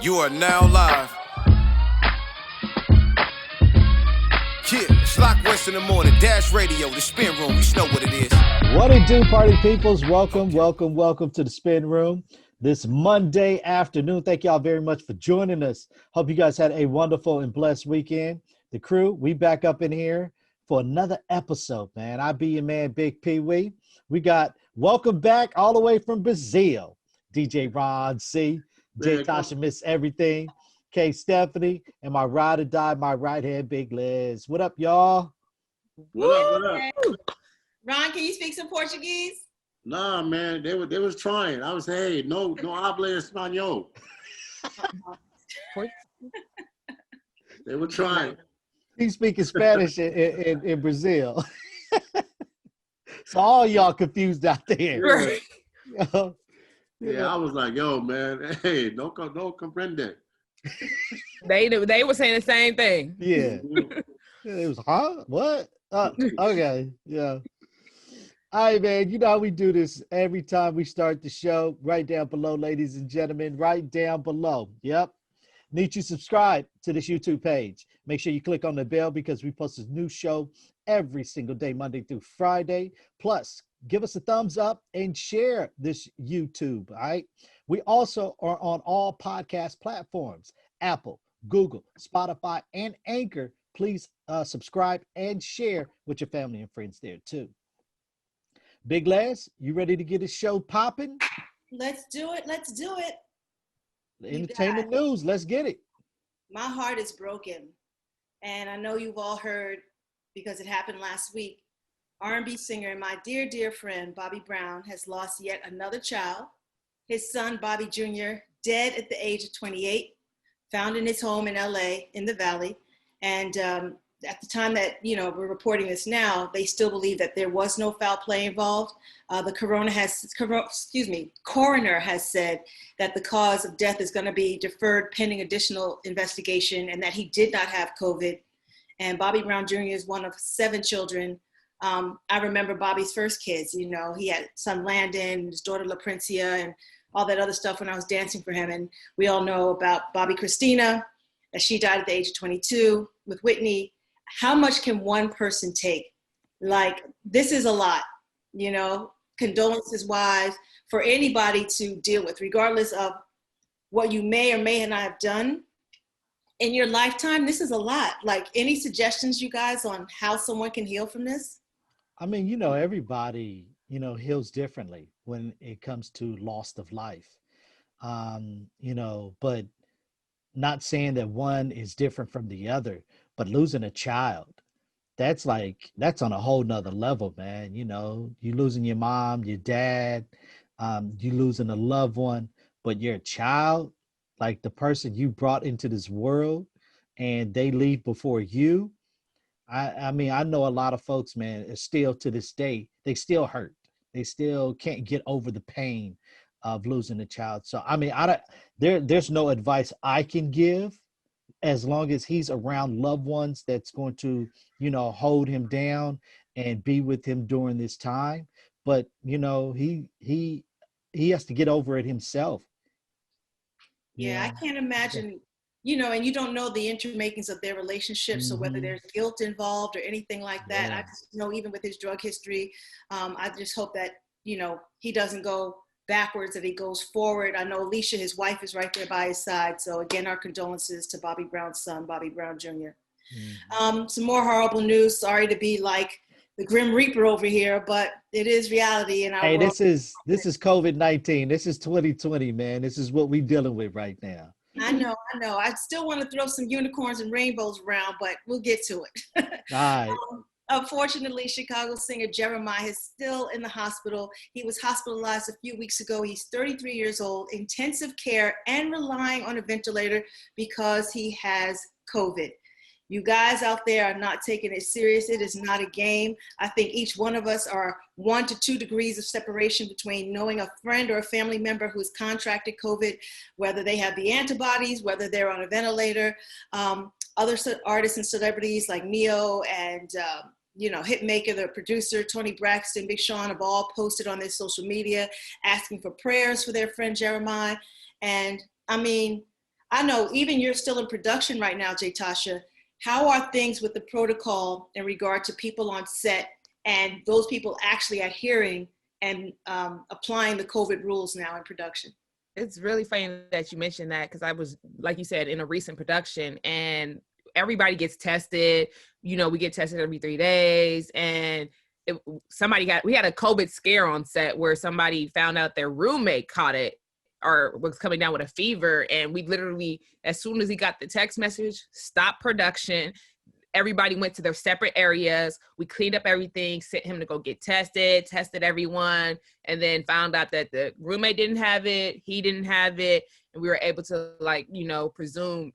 You are now live. Yeah, Schlock West in the morning, Dash Radio, the Spin Room. You know what it is. What it do, party peoples? Welcome to the Spin Room this Monday afternoon. Thank y'all very much for joining us. Hope you guys had a wonderful and blessed weekend. The crew, we back up in here for another episode, man. I be your man, Bigg Pwee. We got welcome back all the way from Brazil, DJ Ron C. J. Tasha Miss Everything, K. Stephanie, and my ride or die, my right hand, Big Liz. What up, y'all? What up? Ron, can you speak some Portuguese? Nah, man, they was trying. I was, hey, no habla español. They were trying. He's speaking Spanish in Brazil. So all y'all confused out there. Right. You know? Yeah, I was like, yo, man, hey, no comprende. They were saying the same thing. Yeah. It was, huh? What? Okay. Yeah. All right, man. You know how we do this every time we start the show. Right down below, ladies and gentlemen. Right down below. Yep. Need you subscribe to this YouTube page. Make sure you click on the bell because we post a new show every single day, Monday through Friday. Plus, give us a thumbs up and share this YouTube, all right? We also are on all podcast platforms, Apple, Google, Spotify, and Anchor. Please subscribe and share with your family and friends there too. Big Les, you ready to get this show popping? Let's do it. The entertainment news, let's get it. My heart is broken. And I know you've all heard, because it happened last week, R&B singer and my dear, dear friend, Bobby Brown, has lost yet another child. His son, Bobby Jr., dead at the age of 28, found in his home in LA, in the Valley. And at the time that, we're reporting this now, they still believe that there was no foul play involved. The coroner has said that the cause of death is going to be deferred pending additional investigation and that he did not have COVID. And Bobby Brown Jr. is one of 7 children. I remember Bobby's first kids. He had son Landon, his daughter La Princia, and all that other stuff when I was dancing for him. And we all know about Bobby Christina, that she died at the age of 22 with Whitney. How much can one person take? Like, this is a lot, condolences wise for anybody to deal with, regardless of what you may or may not have done in your lifetime. This is a lot. Like, any suggestions, you guys, on how someone can heal from this? I mean, everybody, heals differently when it comes to loss of life. But not saying that one is different from the other, but losing a child, that's on a whole nother level, man. You losing your mom, your dad, you losing a loved one, but your child, like the person you brought into this world, and they leave before you. I mean, I know a lot of folks, man, is still to this day, they still hurt. They still can't get over the pain of losing a child. So, I mean, there's no advice I can give as long as he's around loved ones that's going to, hold him down and be with him during this time. But, he has to get over it himself. Yeah, I can't imagine, and you don't know the intermakings of their relationship. So whether there's guilt involved or anything like that, I just know even with his drug history, I just hope that, he doesn't go backwards, that he goes forward. I know Alicia, his wife, is right there by his side. So again, our condolences to Bobby Brown's son, Bobby Brown Jr. Some more horrible news. Sorry to be like the Grim Reaper over here, but it is reality. And hey, this is COVID-19. This is 2020, man. This is what we're dealing with right now. I know. I still want to throw some unicorns and rainbows around, but we'll get to it. All right. Unfortunately, Chicago singer Jeremih is still in the hospital. He was hospitalized a few weeks ago. He's 33 years old, intensive care, and relying on a ventilator because he has COVID. You guys out there are not taking it serious. It is not a game. I think each one of us are 1 to 2 degrees of separation between knowing a friend or a family member who's contracted COVID, whether they have the antibodies, whether they're on a ventilator. Other artists and celebrities like Neo and Hitmaker, the producer, Tony Braxton, Big Sean have all posted on their social media asking for prayers for their friend Jeremih. And I mean, I know even you're still in production right now, Jay Tasha. How are things with the protocol in regard to people on set and those people actually adhering and applying the COVID rules now in production? It's really funny that you mentioned that, because I was, like you said, in a recent production, and everybody gets tested. You know, we get tested every 3 days, and we had a COVID scare on set where somebody found out their roommate caught it or was coming down with a fever, and we literally, as soon as he got the text message, stopped production. Everybody went to their separate areas. We cleaned up everything, sent him to go get tested everyone, and then found out that the roommate didn't have it, he didn't have it, and we were able to, like, you know, presume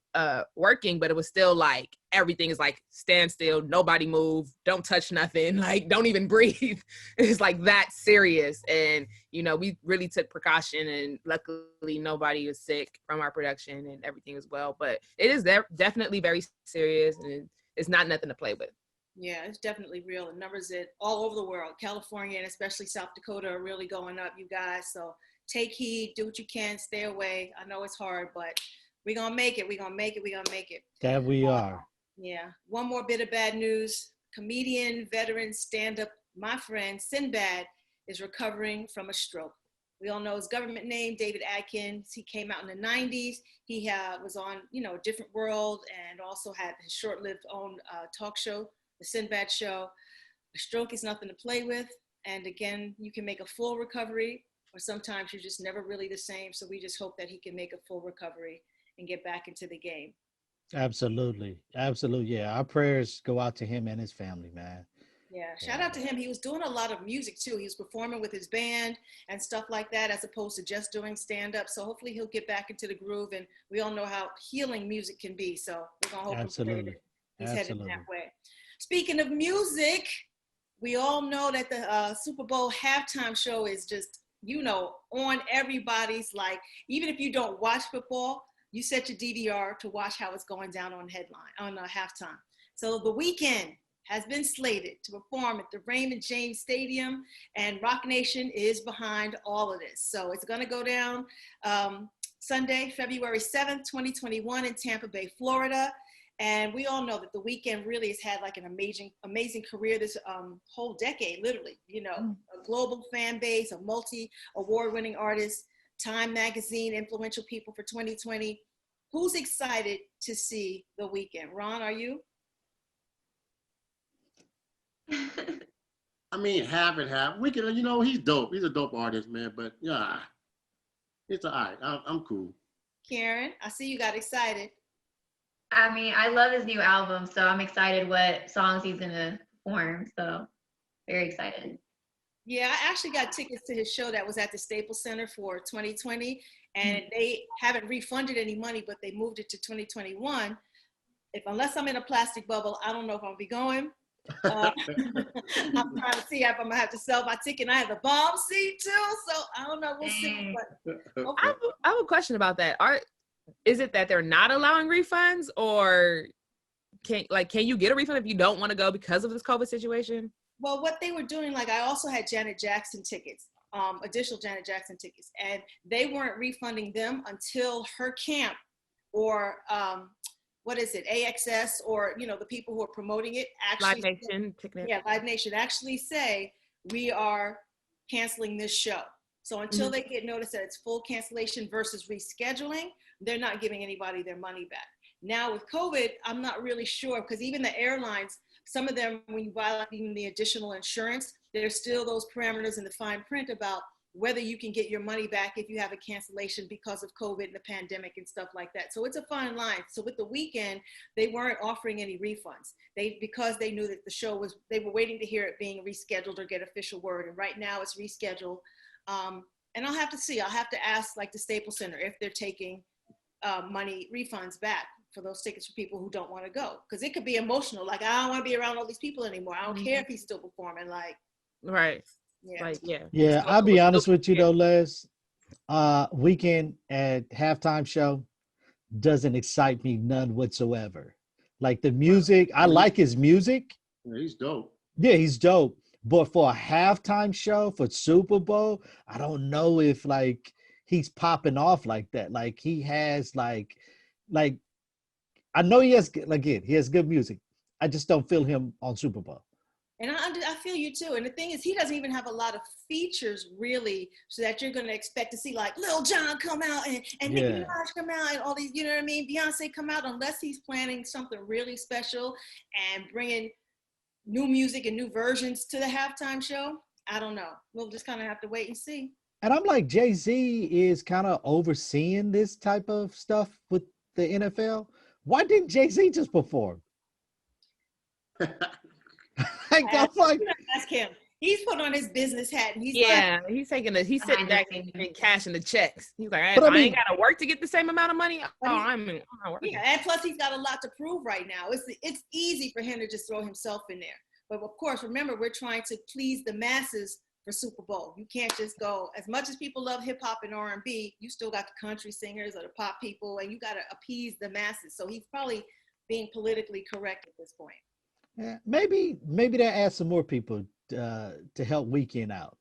working, but it was still like everything is like stand still, nobody move, don't touch nothing, like don't even breathe. It's like that serious. And you know, we really took precaution, and luckily nobody was sick from our production and everything as well. But it is definitely very serious, and it's not nothing to play with. Yeah, it's definitely real. The numbers all over the world, California and especially South Dakota, are really going up, you guys. So take heed, do what you can, stay away. I know it's hard, but we're going to make it. We're going to make it. We're going to make it. That we are. Yeah. One more bit of bad news. Comedian, veteran, stand-up, my friend Sinbad is recovering from a stroke. We all know his government name, David Adkins. He came out in the 90s. He was on, you know, A Different World, and also had his short-lived own talk show, The Sinbad Show. A stroke is nothing to play with. And again, you can make a full recovery, or sometimes you're just never really the same. So we just hope that he can make a full recovery and get back into the game. Absolutely. Absolutely. Yeah. Our prayers go out to him and his family, man. Yeah, shout out to him. He was doing a lot of music too. He was performing with his band and stuff like that, as opposed to just doing stand-up. So hopefully he'll get back into the groove, and we all know how healing music can be. So we're gonna hope Absolutely. he's headed that way. Speaking of music, we all know that the Super Bowl halftime show is just, you know, on everybody's, like, even if you don't watch football, you set your DVR to watch how it's going down on halftime. So The Weeknd has been slated to perform at the Raymond James Stadium, and Rock Nation is behind all of this. So it's going to go down Sunday, February 7th, 2021 in Tampa Bay, Florida. And we all know that The Weeknd really has had like an amazing career this whole decade, literally, you know, a global fan base, a multi-award-winning artist, Time Magazine, influential people for 2020. Who's excited to see The Weeknd? Ron, are you? I mean, half and half. Weeknd, you know, he's dope. He's a dope artist, man. But yeah, it's all right. I'm cool. Karen, I see you got excited. I mean, I love his new album, so I'm excited what songs he's gonna perform. So very excited. Yeah, I actually got tickets to his show that was at the Staples Center for 2020, and they haven't refunded any money, but they moved it to 2021. Unless I'm in a plastic bubble, I don't know if I'll be going. I'm trying to see if I'm gonna have to sell my ticket. I have the bomb seat too, so I don't know. We'll see. But I have a question about that. Is it that they're not allowing refunds, or can you get a refund if you don't want to go because of this COVID situation? Well, what they were doing, like, I also had Janet Jackson tickets, additional Janet Jackson tickets, and they weren't refunding them until her camp or what is it, AXS, or, you know, the people who are promoting it actually. Live Nation. Yeah, Live Nation actually say, we are canceling this show. So until they get notice that it's full cancellation versus rescheduling, they're not giving anybody their money back. Now with COVID, I'm not really sure, because even the airlines, some of them, when you buy like even the additional insurance, there's still those parameters in the fine print about whether you can get your money back if you have a cancellation because of COVID and the pandemic and stuff like that. So it's a fine line. So with The Weeknd, they weren't offering any refunds. Because they knew that the show they were waiting to hear it being rescheduled or get official word. And right now it's rescheduled. And I'll have to see. I'll have to ask like the Staples Center if they're taking money refunds back for those tickets for people who don't want to go. Because it could be emotional. Like, I don't want to be around all these people anymore. I don't care if he's still performing. Like, right. Yeah. Like, yeah. Yeah, I'll be honest with you though, Les. Weeknd at halftime show doesn't excite me none whatsoever. Like the music, I like his music. Yeah, he's dope. Yeah, he's dope. But for a halftime show for Super Bowl, I don't know if like he's popping off like that. Like he has like like, I know he has, again, he has good music. I just don't feel him on Super Bowl. And I feel you too. And the thing is, he doesn't even have a lot of features really, so that you're going to expect to see like Lil Jon come out and Nicki Minaj come out and all these, you know what I mean? Beyonce come out, unless he's planning something really special and bringing new music and new versions to the halftime show. I don't know. We'll just kind of have to wait and see. And I'm like, Jay-Z is kind of overseeing this type of stuff with the NFL. Why didn't Jay-Z just perform? Ask him. He's put on his business hat and he's he's sitting back and cashing the checks. He's like, I ain't got to work to get the same amount of money. I'm not working. Yeah, and plus he's got a lot to prove right now. It's easy for him to just throw himself in there. But of course, remember, we're trying to please the masses for Super Bowl. You can't just go, as much as people love hip hop and R&B, you still got the country singers or the pop people, and you got to appease the masses. So he's probably being politically correct at this point. Yeah, maybe they'll add some more people to help Weekend out.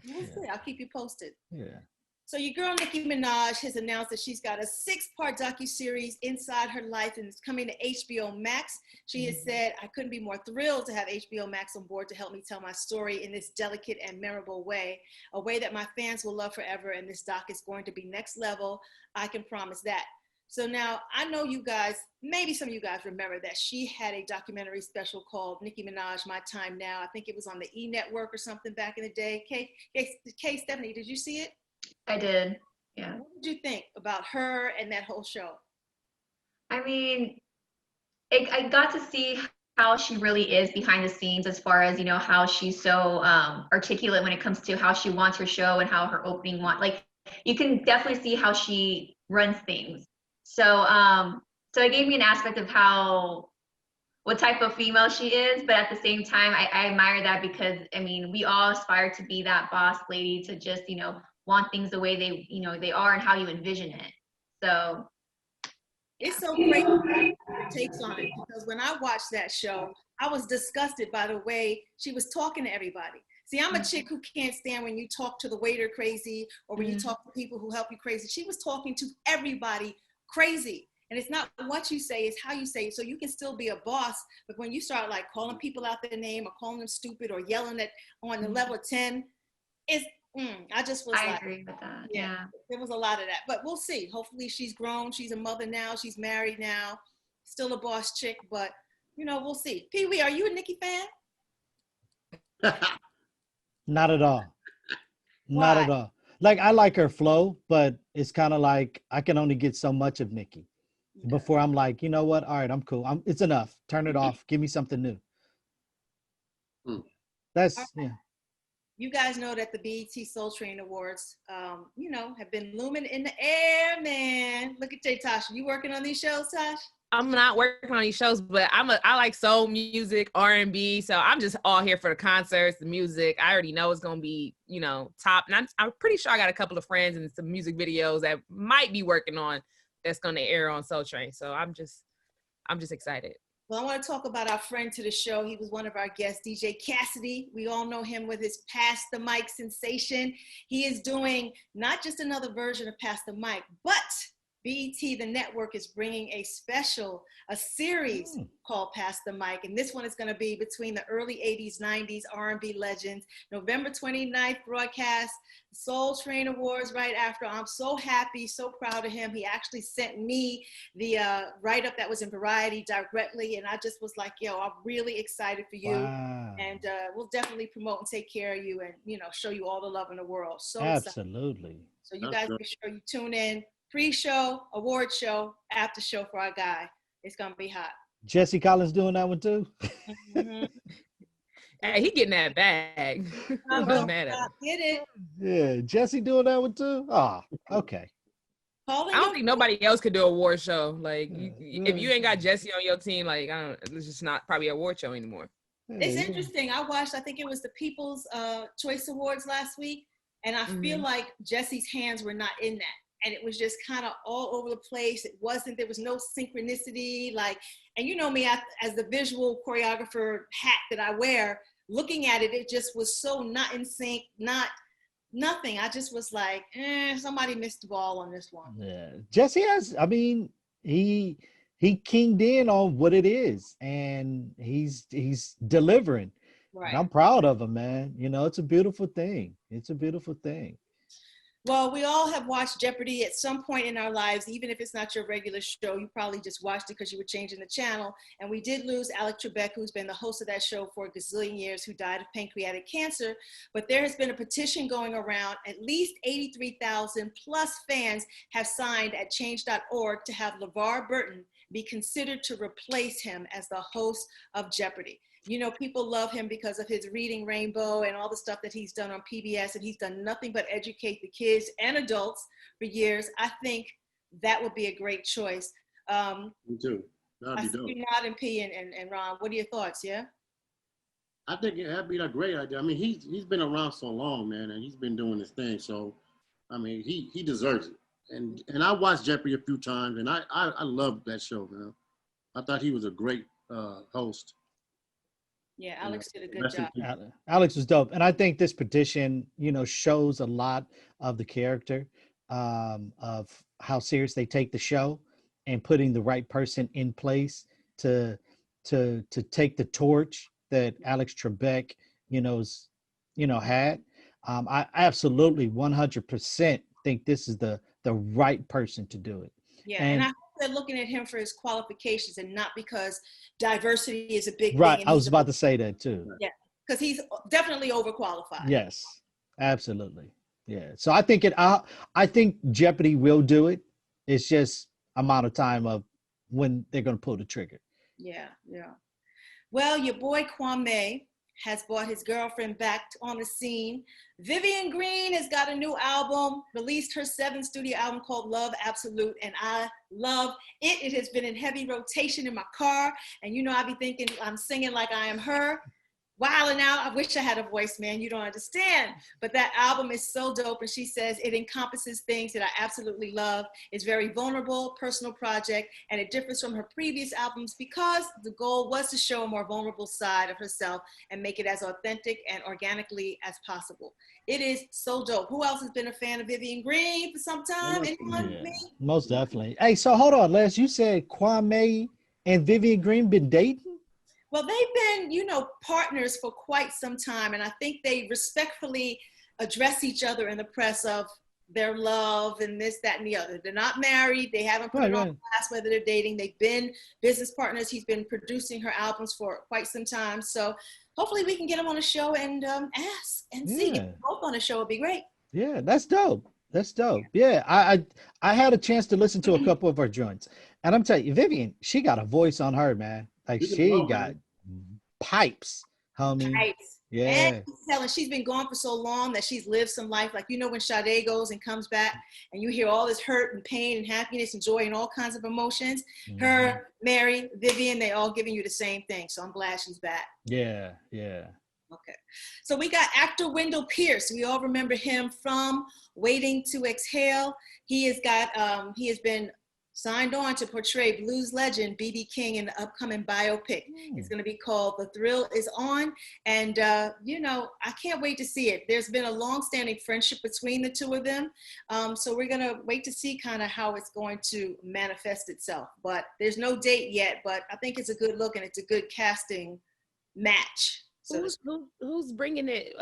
We'll see. I'll keep you posted. Yeah. So your girl Nicki Minaj has announced that she's got a 6-part docuseries Inside Her Life, and it's coming to HBO Max. She has said, I couldn't be more thrilled to have HBO Max on board to help me tell my story in this delicate and memorable way, a way that my fans will love forever, and this doc is going to be next level. I can promise that. So now I know you guys, maybe some of you guys remember that she had a documentary special called Nicki Minaj, My Time Now. I think it was on the E! Network or something back in the day. Kay, Stephanie, did you see it? I did, yeah. What did you think about her and that whole show? I mean, I got to see how she really is behind the scenes, as far as, you know, how she's so articulate when it comes to how she wants her show and how her opening like, you can definitely see how she runs things. So so it gave me an aspect of what type of female she is, but at the same time, I admire that, because I mean, we all aspire to be that boss lady, to just, you know, want things the way they are and how you envision it. So it's so great her takes on it, because when I watched that show, I was disgusted by the way she was talking to everybody. See, I'm a chick who can't stand when you talk to the waiter crazy, or when you talk to people who help you crazy. She was talking to everybody crazy. And it's not what you say, it's how you say it. So you can still be a boss, but when you start like calling people out their name or calling them stupid or yelling at on the level of 10, it's I just was I agree with that. Yeah. There was a lot of that, but we'll see. Hopefully she's grown. She's a mother now. She's married now. Still a boss chick, but you know, we'll see. Pee Wee, are you a Nicki fan? Not at all. Why? Not at all. Like, I like her flow, but it's kind of like I can only get so much of Nicki before I'm like, you know what? All right, I'm cool. It's enough. Turn it off. Give me something new. That's yeah. You guys know that the BET Soul Train Awards, you know, have been looming in the air, man. Look at Tasha. You working on these shows, Tosh? I'm not working on these shows, but I like soul music, R&B, so I'm just all here for the concerts, the music. I already know it's gonna be, you know, top. And I'm pretty sure I got a couple of friends and some music videos that might be working on that's gonna air on Soul Train. So I'm just excited. Well, I want to talk about our friend to the show. He was one of our guests, DJ Cassidy. We all know him with his Pass the Mic sensation. He is doing not just another version of Pass the Mic, but BET, the network, is bringing a series called Pass the Mic. And this one is going to be between the early 80s, 90s R&B legends. November 29th broadcast, Soul Train Awards right after. I'm so happy, so proud of him. He actually sent me the write-up that was in Variety directly. And I just was like, yo, I'm really excited for you. Wow. And we'll definitely promote and take care of you and, you know, show you all the love in the world. So absolutely. Excited. So you guys make sure you tune in. Pre-show, award show, after show for our guy. It's gonna be hot. Jesse Collins doing that one too. Hey, he getting that bag. I'm not mad at him. Get it. Yeah, Jesse doing that one too. Oh, okay. I don't think nobody else could do a award show. Like, if you ain't got Jesse on your team, like, it's just not probably an award show anymore. It's interesting. I watched. I think it was the People's Choice Awards last week, and I feel like Jesse's hands were not in that. And it was just kind of all over the place. There was no synchronicity. Like, and you know me, as the visual choreographer hat that I wear, looking at it, it just was so not in sync, nothing. I just was like, somebody missed the ball on this one. Yeah. Jesse has, I mean, he keyed in on what it is, and he's delivering. Right. And I'm proud of him, man. You know, it's a beautiful thing. It's a beautiful thing. Well, we all have watched Jeopardy at some point in our lives, even if it's not your regular show. You probably just watched it because you were changing the channel. And we did lose Alex Trebek, who's been the host of that show for a gazillion years, who died of pancreatic cancer. But there has been a petition going around. At least 83,000 plus fans have signed at change.org to have LeVar Burton be considered to replace him as the host of Jeopardy. You know, people love him because of his Reading Rainbow and all the stuff that he's done on PBS, and he's done nothing but educate the kids and adults for years. I think that would be a great choice. Me too. That'd be dope. You nod and P and Ron, what are your thoughts? Yeah? I think that'd be a great idea. I mean, he's been around so long, man, and he's been doing this thing. So, I mean, he deserves it. And I watched Jeopardy a few times, and I loved that show, man. I thought he was a great host. Yeah, Alex did a good job. Alex was dope. And I think this petition, you know, shows a lot of the character of how serious they take the show and putting the right person in place to take the torch that Alex Trebek, had. I absolutely 100% think this is the right person to do it. Yeah, and I hope they're looking at him for his qualifications and not because diversity is a big right. thing. I was about to say that too. Yeah, because he's definitely overqualified. Yes, absolutely. Yeah. So I think Jeopardy will do it. It's just amount of time of when they're going to pull the trigger. Yeah. Well, your boy Kwame has brought his girlfriend back on the scene. Vivian Green has got a new album, released her 7th studio album called Love Absolute, and I love it. It has been in heavy rotation in my car, and I be thinking I'm singing like I am her. Wilding out. I wish I had a voice, man. You don't understand. But that album is so dope. And she says it encompasses things that I absolutely love. It's very vulnerable, personal project, and it differs from her previous albums because the goal was to show a more vulnerable side of herself and make it as authentic and organically as possible. It is so dope. Who else has been a fan of Vivian Green for some time? Anyone? Yeah, Me? most definitely. Hey, so hold on, Les. You said Kwame and Vivian Green been dating? Well, they've been, partners for quite some time. And I think they respectfully address each other in the press of their love and this, that, and the other. They're not married. They haven't put it on blast whether they're dating. They've been business partners. He's been producing her albums for quite some time. So hopefully we can get him on a show and ask and see. If both on a show would be great. Yeah, that's dope. That's dope. Yeah, I had a chance to listen to a couple of her joints. And I'm telling you, Vivian, she got a voice on her, man. Like she got pipes, homie. Pipes. Yeah. And she's been gone for so long that she's lived some life. Like, when Sade goes and comes back and you hear all this hurt and pain and happiness and joy and all kinds of emotions, her, Mary, Vivian, they all giving you the same thing. So I'm glad she's back. Yeah. Okay. So we got actor Wendell Pierce. We all remember him from Waiting to Exhale. He has been signed on to portray blues legend B.B. King in the upcoming biopic. It's going to be called The Thrill Is On. And, I can't wait to see it. There's been a long-standing friendship between the two of them. So we're going to wait to see kind of how it's going to manifest itself. But there's no date yet, but I think it's a good look and it's a good casting match. So who's bringing it?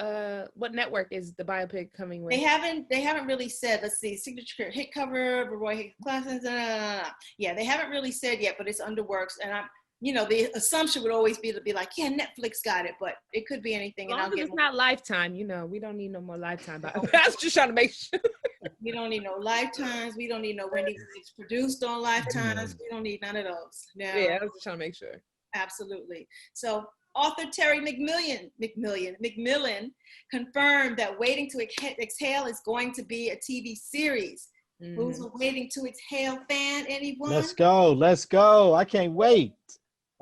What network is the biopic coming with? They haven't really said. Let's see, signature hit cover, Roy Higgins Classons. Yeah, they haven't really said yet, but it's under works. And the assumption would always be to be like, yeah, Netflix got it, but it could be anything. As long as it's not Lifetime, we don't need no more Lifetime. I was just trying to make sure. We don't need no Lifetimes. We don't need no Wendy Williams produced on Lifetimes. We don't need none of those. No. Yeah, I was just trying to make sure. Absolutely. So author Terry McMillan confirmed that Waiting to Exhale is going to be a TV series. Who's a Waiting to Exhale fan? Anyone? Let's go. I can't wait.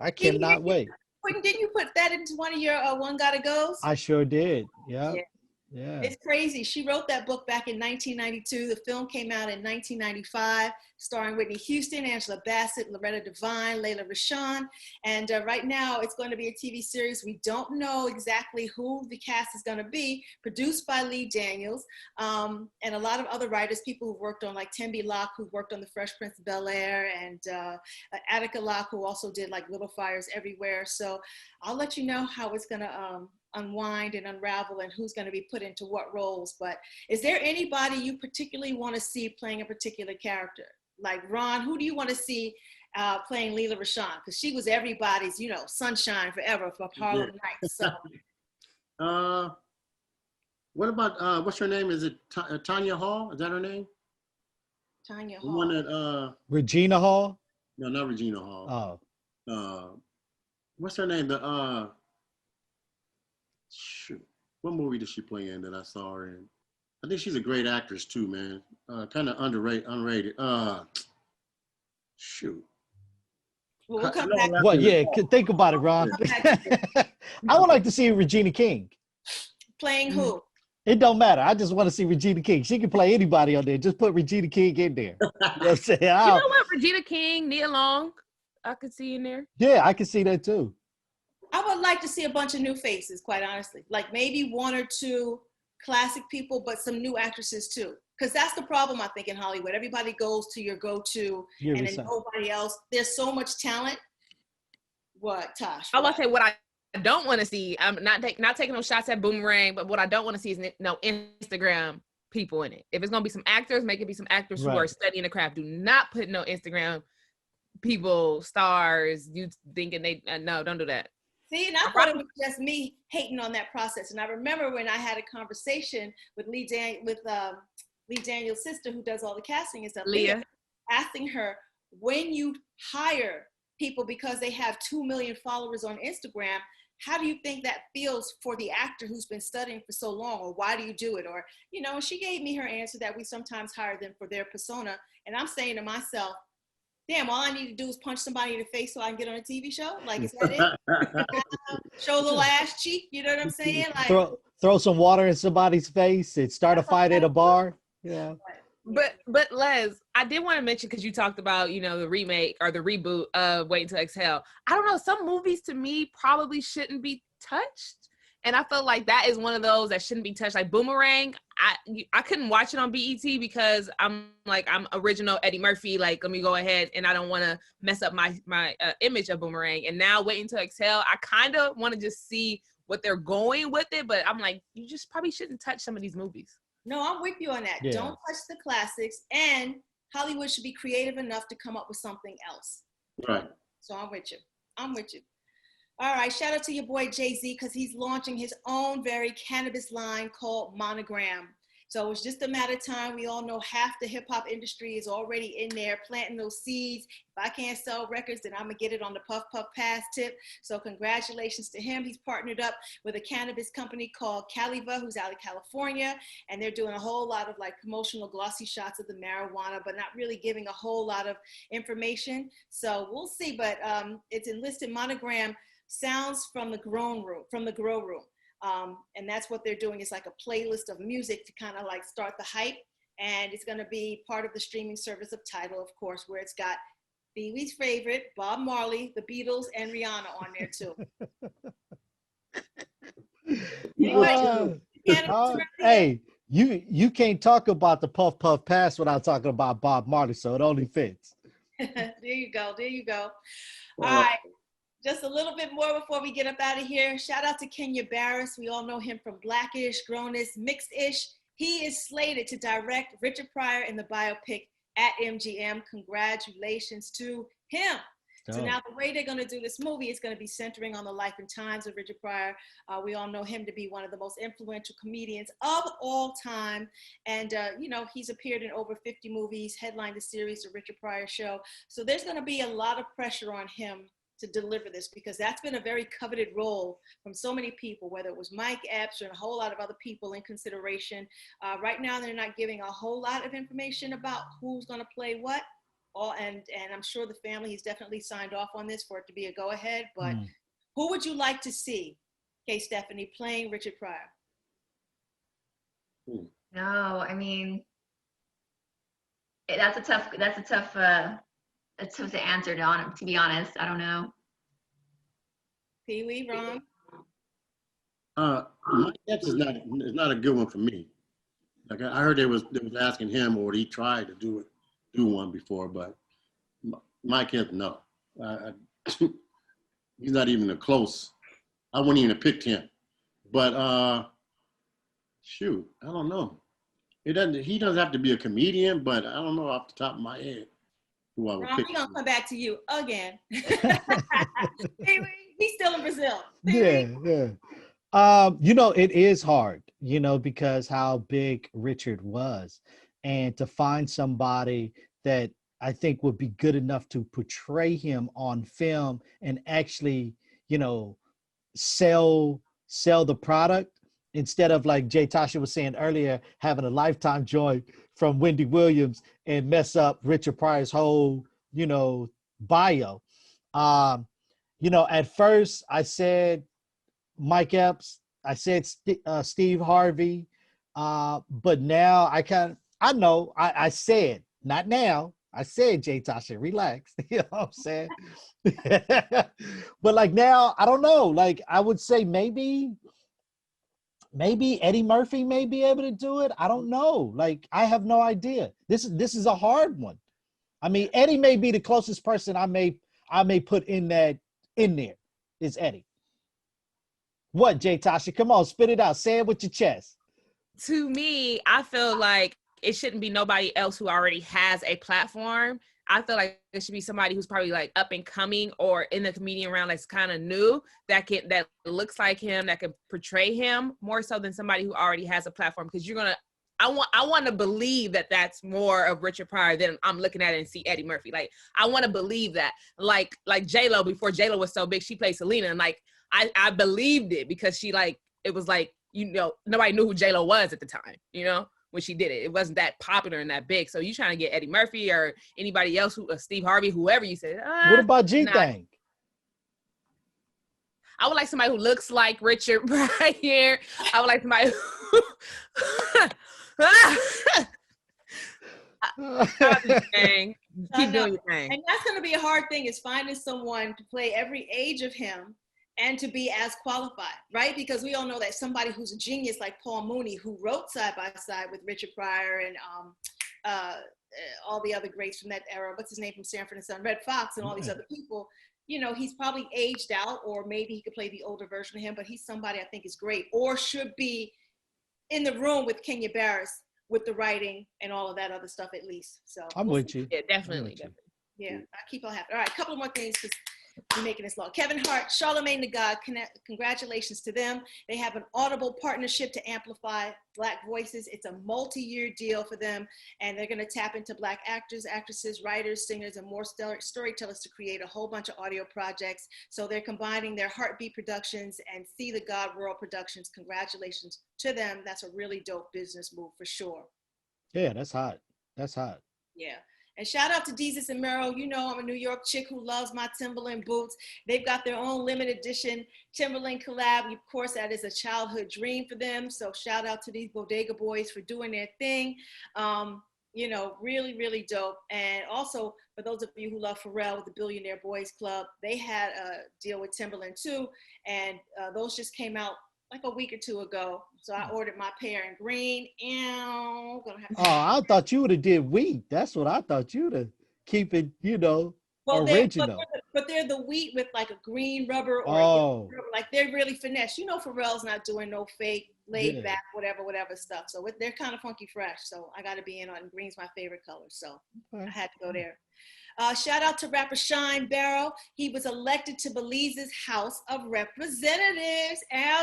I cannot wait. Didn't you put that into one of your One Gotta Goes? I sure did. Yeah. Yeah. It's crazy. She wrote that book back in 1992. The film came out in 1995, starring Whitney Houston, Angela Bassett, Loretta Devine, Layla Rashawn. And right now, it's going to be a TV series. We don't know exactly who the cast is going to be. Produced by Lee Daniels, and a lot of other writers, people who've worked on, like Tembi Locke, who worked on The Fresh Prince of Bel-Air, and Attica Locke, who also did like Little Fires Everywhere. So I'll let you know how it's going to unwind and unravel and who's going to be put into what roles. But is there anybody you particularly want to see playing a particular character? Like Ron, who do you want to see playing Layla Rashawn? Because she was everybody's, you know, sunshine forever for Harlem Nights. So what about what's her name? Is it Tanya Hall? Is that her name? Tanya The Hall. one that Regina Hall? no, not Regina Hall. Oh. What's her name? The shoot, what movie did she play in that I saw her in? I think she's a great actress too, man. Kind of unrated. Shoot. Well, we'll come back. Well, yeah, think about it, Ron. I would like to see Regina King. Playing who? It don't matter. I just want to see Regina King. She can play anybody on there. Just put Regina King in there. You know what I'm saying? You know what? Regina King, Nia Long, I could see in there. Yeah, I can see that too. I would like to see a bunch of new faces, quite honestly. Like maybe one or two classic people, but some new actresses too. Because that's the problem, I think, in Hollywood. Everybody goes to your go-to, and then nobody else. There's so much talent. What, Tosh? I want to say what I don't want to see. I'm not taking no shots at Boomerang, but what I don't want to see is no Instagram people in it. If it's gonna be some actors, make it be some actors who are studying the craft. Do not put no Instagram people, stars. You thinking they no? Don't do that. See, and I thought it was just me hating on that process. And I remember when I had a conversation with Lee Daniels' sister, who does all the casting and stuff, Leah, asking her, when you hire people because they have 2 million followers on Instagram, how do you think that feels for the actor who's been studying for so long? Or why do you do it? Or, you know, she gave me her answer that we sometimes hire them for their persona. And I'm saying to myself, damn, all I need to do is punch somebody in the face so I can get on a TV show? Like, is that it? Show a little ass cheek, you know what I'm saying? Like, throw some water in somebody's face and start a fight at a bar. Yeah. But Les, I did want to mention, because you talked about, you know, the remake or the reboot of Wait Until Exhale. I don't know, some movies to me probably shouldn't be touched. And I feel like that is one of those that shouldn't be touched. Like Boomerang, I couldn't watch it on BET because I'm original Eddie Murphy. Like, let me go ahead, and I don't want to mess up my image of Boomerang. And now Wait Until Exhale, I kind of want to just see what they're going with it. But I'm like, you just probably shouldn't touch some of these movies. No, I'm with you on that. Yeah. Don't touch the classics. And Hollywood should be creative enough to come up with something else. Right. So I'm with you. All right, shout out to your boy Jay-Z, because he's launching his own very cannabis line called Monogram. So it's just a matter of time. We all know half the hip hop industry is already in there planting those seeds. If I can't sell records, then I'm gonna get it on the Puff Puff Pass tip. So congratulations to him. He's partnered up with a cannabis company called Caliva, who's out of California. And they're doing a whole lot of like promotional glossy shots of the marijuana, but not really giving a whole lot of information. So we'll see, but it's enlisted Monogram sounds from the grow room. And that's what they're doing. It's like a playlist of music to kind of like start the hype. And it's going to be part of the streaming service of Tidal, of course, where it's got Pee Wee's favorite, Bob Marley, the Beatles, and Rihanna on there too. Hey, you can't talk about the Puff Puff Pass without talking about Bob Marley, so it only fits. There you go. All right. Just a little bit more before we get up out of here. Shout out to Kenya Barris. We all know him from Blackish, Grownish, Mixed-ish. He is slated to direct Richard Pryor in the biopic at MGM. Congratulations to him. So now the way they're going to do this movie is going to be centering on the life and times of Richard Pryor. We all know him to be one of the most influential comedians of all time. And, you know, he's appeared in over 50 movies, headlined the series, The Richard Pryor Show. So there's going to be a lot of pressure on him to deliver this, because that's been a very coveted role from so many people, whether it was Mike Epps and a whole lot of other people in consideration. Right now, they're not giving a whole lot of information about who's going to play what. And I'm sure the family has definitely signed off on this for it to be a go-ahead. But who would you like to see, Stephanie, playing Richard Pryor? No, I mean, that's a tough to answer, to be honest. I don't know. Pee Wee, Ron? Mike Epps is not a good one for me. Like I heard they was asking him, or he tried to do one before, but Mike Epps, no. He's not even a close. I wouldn't even have picked him. But shoot, I don't know. He doesn't have to be a comedian, but I don't know off the top of my head who I would Ron, pick. we're gonna come back to you again. Pee Wee, he's still in Brazil. Yeah. It is hard, because how big Richard was, and to find somebody that I think would be good enough to portray him on film and actually, sell the product, instead of, like Jay Tasha was saying earlier, having a Lifetime joint from Wendy Williams and mess up Richard Pryor's whole, bio. At first I said Mike Epps, I said Steve Harvey, but now I said, not now, I said Jay Tasha, relax. You know what I'm saying? But like now, I don't know. Like I would say maybe Eddie Murphy may be able to do it. I don't know. Like I have no idea. This is a hard one. I mean, Eddie may be the closest person I may put in there is Eddie. What, Jay Tasha? Come on, spit it out. Say it with your chest. To me, I feel like it shouldn't be nobody else who already has a platform. I feel like it should be somebody who's probably like up and coming or in the comedian round that's kind of new, that looks like him, that can portray him more so than somebody who already has a platform. Because I want to believe that that's more of Richard Pryor than I'm looking at it and see Eddie Murphy. Like I want to believe that. Like J-Lo, before J-Lo was so big, she played Selena, and like I believed it because she it was like, nobody knew who J-Lo was at the time, when she did it. It wasn't that popular and that big. So you trying to get Eddie Murphy or anybody else, Steve Harvey, whoever you said. What about G-Thing? I would like somebody who looks like Richard Pryor. I would like somebody who... Keep doing your thing. And that's going to be a hard thing, is finding someone to play every age of him and to be as qualified, right? Because we all know that somebody who's a genius like Paul Mooney, who wrote Side by Side with Richard Pryor and all the other greats from that era, what's his name from Sanford and Son, Red Fox, and all these other people, he's probably aged out, or maybe he could play the older version of him, but he's somebody I think is great, or should be in the room with Kenya Barris with the writing and all of that other stuff at least. So I'm with you. Yeah, definitely. Yeah, I keep on happy. All right, a couple of more things because we're making this long. Kevin Hart, Charlamagne the God, congratulations to them. They have an Audible partnership to amplify Black voices. It's a multi-year deal for them, and they're going to tap into Black actors, actresses, writers, singers, and more storytellers to create a whole bunch of audio projects. So they're combining their Heartbeat Productions and See the God World Productions. Congratulations to them. That's a really dope business move for sure. Yeah, that's hot. That's hot. Yeah. And shout out to Deezus and Mero. I'm a New York chick who loves my Timberland boots. They've got their own limited edition Timberland collab. Of course, that is a childhood dream for them. So shout out to these Bodega Boys for doing their thing. Really, really dope. And also, for those of you who love Pharrell with the Billionaire Boys Club, they had a deal with Timberland too. And those just came out like a week or two ago. So I ordered my pair in green. I thought you would have did wheat. That's what I thought you'd have keep it, original. But they're the wheat with like a green rubber or like they're really finesse. Pharrell's not doing no fake laid back, whatever stuff. So they're kind of funky fresh. So I got to be in on green's my favorite color. So I had to go there. Shout out to rapper Shine Barrow. He was elected to Belize's House of Representatives.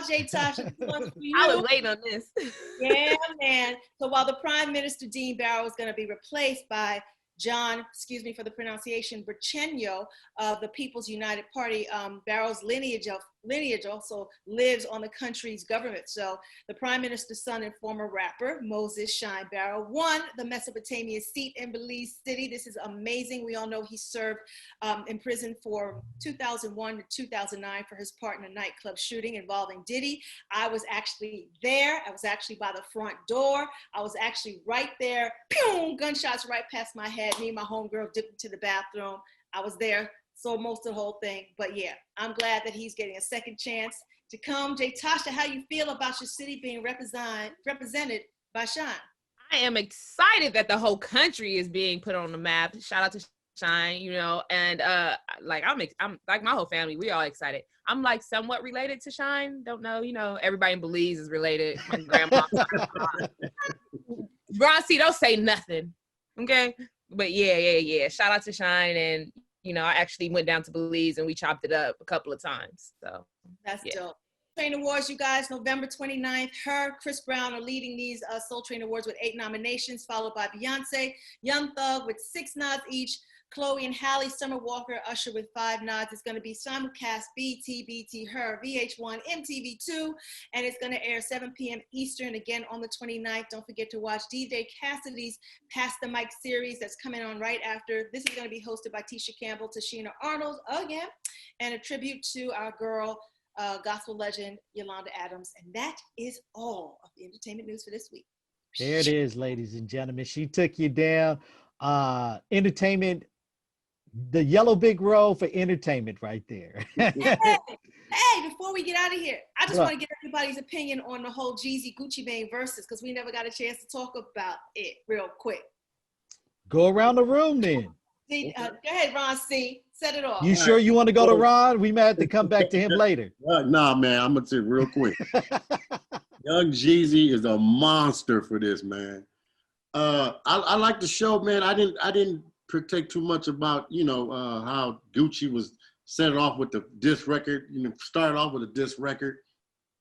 J. Tasha, I was waiting on this. Yeah, man. So while the Prime Minister, Dean Barrow, is going to be replaced by John, excuse me for the pronunciation, Burchenyo of the People's United Party. Barrow's lineage also lives on the country's government. So the Prime Minister's son and former rapper, Moses Shine Barrow, won the Mesopotamia seat in Belize City. This is amazing. We all know he served in prison for 2001 to 2009 for his part in a nightclub shooting involving Diddy. I was actually there. I was actually by the front door. I was actually right there. Pew! Gunshots right past my head. Me and my homegirl dipped into the bathroom. I was there, saw most of the whole thing. But yeah, I'm glad that he's getting a second chance to come. Jay Tasha, how you feel about your city being represented by Shine? I am excited that the whole country is being put on the map. Shout out to Shine, you know, and like I'm like my whole family, we all excited. I'm like somewhat related to Shine. Don't know, you know, everybody in Belize is related. My grandma. Ron C, don't say nothing. Okay. But yeah. Shout out to Shine. And, you know, I actually went down to Belize and we chopped it up a couple of times. So that's dope. Train Awards, you guys, November 29th. Chris Brown are leading these Soul Train Awards with 8 nominations, followed by Beyonce, Young Thug with 6 nods each, Chloe and Halle, Summer Walker, Usher with 5 nods. It's going to be simulcast BT, Her, VH1, MTV2, and it's going to air 7 p.m. Eastern again on the 29th. Don't forget to watch DJ Cassidy's Pass the Mic series that's coming on right after. This is going to be hosted by Tisha Campbell, Tashina Arnold again, and a tribute to our girl, gospel legend Yolanda Adams. And that is all of the entertainment news for this week. There it is, ladies and gentlemen. She took you down. Entertainment, the yellow big row for entertainment right there. Hey, before we get out of here, I just want to get everybody's opinion on the whole Jeezy Gucci Mane versus, because we never got a chance to talk about it real quick. Go around the room then. Go ahead, Ron C. Set it off. You sure you want to go to Ron? We might have to come back to him later. Nah, man, I'm gonna say real quick. Young Jeezy is a monster for this, man. I like the show, man. I didn't partake too much about, you know, how Gucci was set it off with the diss record, you know, started off with a diss record.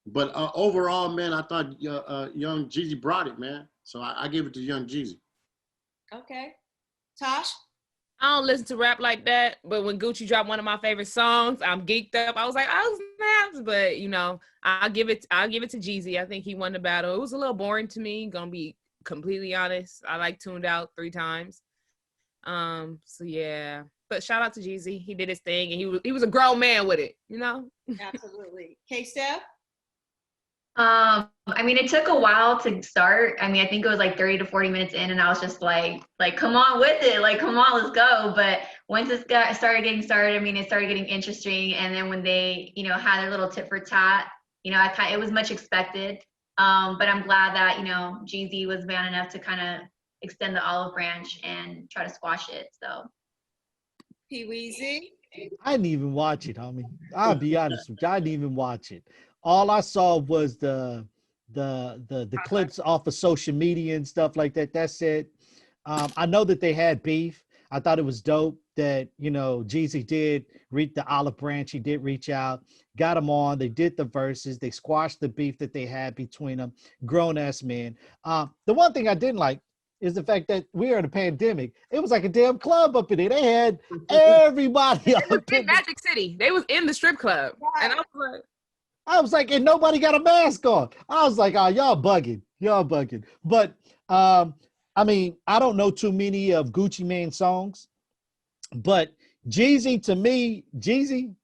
But overall, man, I thought Young Jeezy brought it, man. So I gave it to Young Jeezy. Okay. Tosh? I don't listen to rap like that, but when Gucci dropped one of my favorite songs, I'm geeked up. I was like, oh, snaps. But, you know, I'll give it to Jeezy. I think he won the battle. It was a little boring to me, gonna be completely honest. I like tuned out 3 times. So yeah. But shout out to Jeezy. He did his thing and he was a grown man with it, you know? Absolutely. K-Steph? I mean, it took a while to start. I mean, I think it was like 30 to 40 minutes in, and I was just like, come on with it. Like, come on, let's go. But once it started getting started, I mean, it started getting interesting. And then when they, you know, had their little tit for tat, you know, it was much expected. But I'm glad that, you know, Jeezy was man enough to kind of extend the olive branch and try to squash it. So. P-Weezy? I didn't even watch it, homie. I'll be honest with you. I didn't even watch it. All I saw was the clips off of social media and stuff like that. That's it. I know that they had beef. I thought it was dope that, you know, Jeezy did reach the olive branch. He did reach out, got them on. They did the verses. They squashed the beef that they had between them. Grown-ass men. The one thing I didn't like is the fact that we are in a pandemic. It was like a damn club up in there. They had everybody up in Magic City. They was in the strip club. And I was like, and nobody got a mask on. I was like, oh, y'all bugging. But, I mean, I don't know too many of Gucci Mane songs, but Jeezy, to me, Jeezy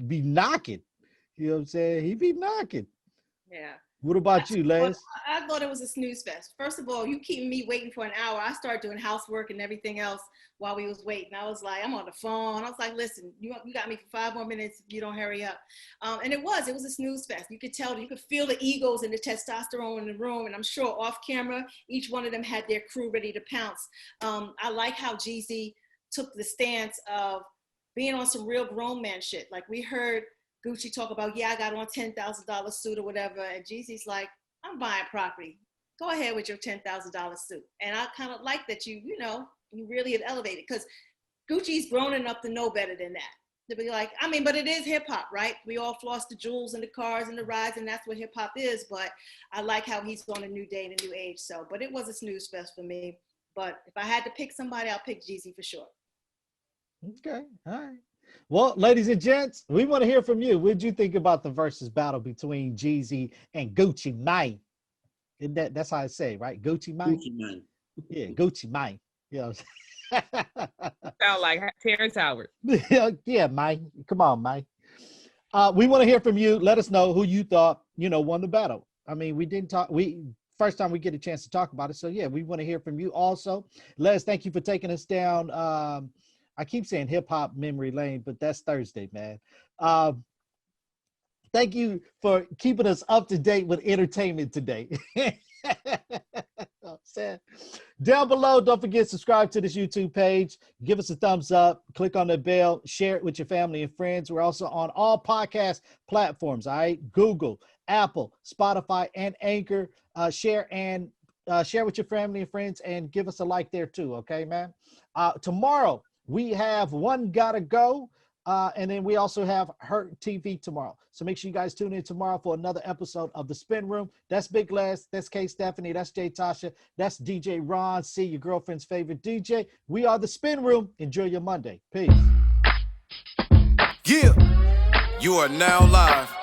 be knocking. You know what I'm saying? He be knocking. Yeah. What about you, Les? I thought it was a snooze fest. First of all, you keep me waiting for an hour. I started doing housework and everything else while we was waiting. I was like, I'm on the phone. I was like, listen, you got me for 5 more minutes if you don't hurry up. And it was a snooze fest. You could tell, you could feel the egos and the testosterone in the room. And I'm sure off camera, each one of them had their crew ready to pounce. I like how Jeezy took the stance of being on some real grown man shit. Like we heard Gucci talk about, yeah, I got on $10,000 suit or whatever. And Jeezy's like, I'm buying property. Go ahead with your $10,000 suit. And I kind of like that you really have elevated, because Gucci's grown enough to know better than that. To be like, I mean, but it is hip hop, right? We all floss the jewels and the cars and the rides, and that's what hip hop is. But I like how he's on a new day and a new age. So, but it was a snooze fest for me. But if I had to pick somebody, I'll pick Jeezy for sure. Okay, all right. Well, ladies and gents, we want to hear from you. What did you think about the versus battle between Jeezy and Gucci Mane? And that's how I say, right? Gucci Mane? Gucci Mane. Yeah, Gucci Mane. You know Sound like Terrence Howard. yeah, Mane. Come on, Mane. We want to hear from you. Let us know who you thought, won the battle. I mean, we didn't talk. First time we get a chance to talk about it. So yeah, we want to hear from you also. Les, thank you for taking us down. I keep saying hip hop memory lane, but that's Thursday, man. Thank you for keeping us up to date with entertainment today. Down below, don't forget, subscribe to this YouTube page. Give us a thumbs up. Click on the bell. Share it with your family and friends. We're also on all podcast platforms, all right? Google, Apple, Spotify, and Anchor. Share with your family and friends and give us a like there too, okay, man? Tomorrow, we have One Gotta Go, and then we also have Hurt TV tomorrow. So make sure you guys tune in tomorrow for another episode of The Spin Room. That's Big Les, that's K Stephanie, that's Jay Tasha, that's DJ Ron C, your girlfriend's favorite DJ. We are The Spin Room. Enjoy your Monday. Peace. Yeah, you are now live